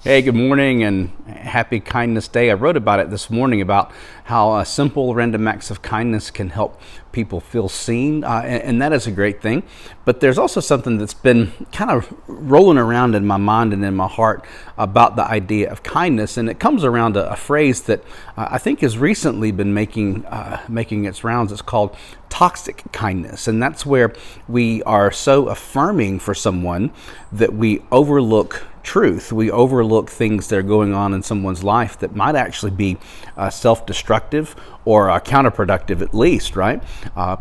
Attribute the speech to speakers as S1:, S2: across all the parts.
S1: Hey, good morning and happy Kindness Day. I wrote about it this morning about how simple random acts of kindness can help people feel seen, and that is a great thing. But there's also something that's been kind of rolling around in my mind and in my heart about the idea of kindness, and it comes around a phrase that I think has recently been making its rounds. It's called toxic kindness, and that's where we are so affirming for someone that we overlook truth. We overlook things that are going on in someone's life that might actually be self-destructive or counterproductive at least, right?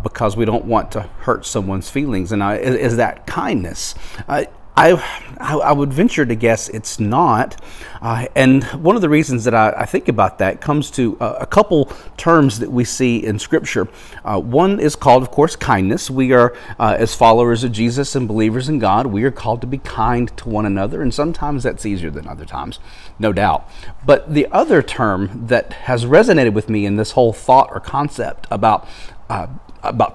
S1: Because we don't want to hurt someone's feelings. And is that kindness? I would venture to guess it's not. And one of the reasons that I think about that comes to a couple terms that we see in Scripture. One is called, of course, kindness. We are, as followers of Jesus and believers in God, we are called to be kind to one another. And sometimes that's easier than other times, no doubt. But the other term that has resonated with me in this whole thought or concept about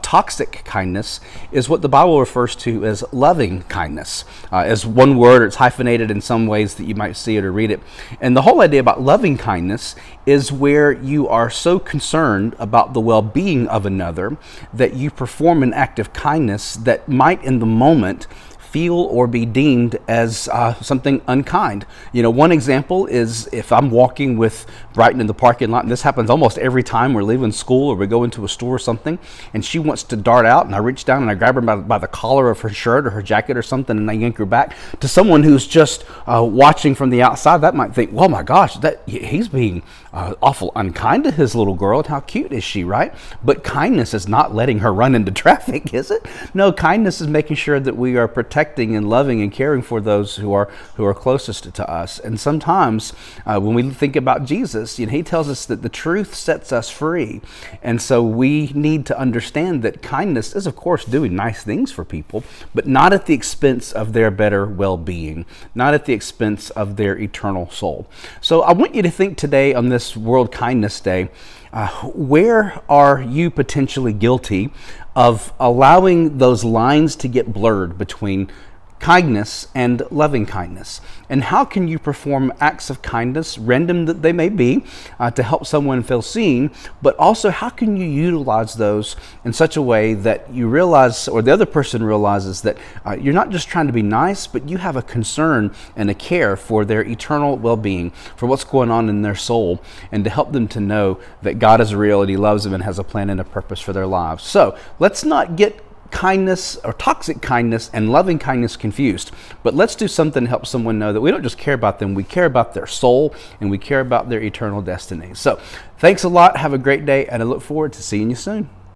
S1: toxic kindness is what the Bible refers to as loving kindness. As one word, it's hyphenated in some ways that you might see it or read it. And the whole idea about loving kindness is where you are so concerned about the well-being of another that you perform an act of kindness that might in the moment feel or be deemed as something unkind. You know, one example is if I'm walking with Brighton in the parking lot, and this happens almost every time we're leaving school or we go into a store or something, and she wants to dart out, and I reach down and I grab her by the collar of her shirt or her jacket or something, and I yank her back. To someone who's just watching from the outside, that might think, well, my gosh, he's being awful unkind to his little girl, and how cute is she, right? But kindness is not letting her run into traffic, is it? No, kindness is making sure that we are protecting and loving and caring for those who are closest to us. And sometimes when we think about Jesus, he tells us that the truth sets us free. And so we need to understand that kindness is, of course, doing nice things for people, but not at the expense of their better well-being, not at the expense of their eternal soul. So I want you to think today on this World Kindness Day, where are you potentially guilty of allowing those lines to get blurred between kindness and loving kindness? And how can you perform acts of kindness, random that they may be, to help someone feel seen, but also how can you utilize those in such a way that you realize, or the other person realizes, that you're not just trying to be nice, but you have a concern and a care for their eternal well-being, for what's going on in their soul, and to help them to know that God is real and He loves them and has a plan and a purpose for their lives. So let's not get kindness or toxic kindness and loving kindness confused, but let's do something to help someone know that we don't just care about them, we care about their soul and we care about their eternal destiny. So thanks a lot, have a great day, and I look forward to seeing you soon.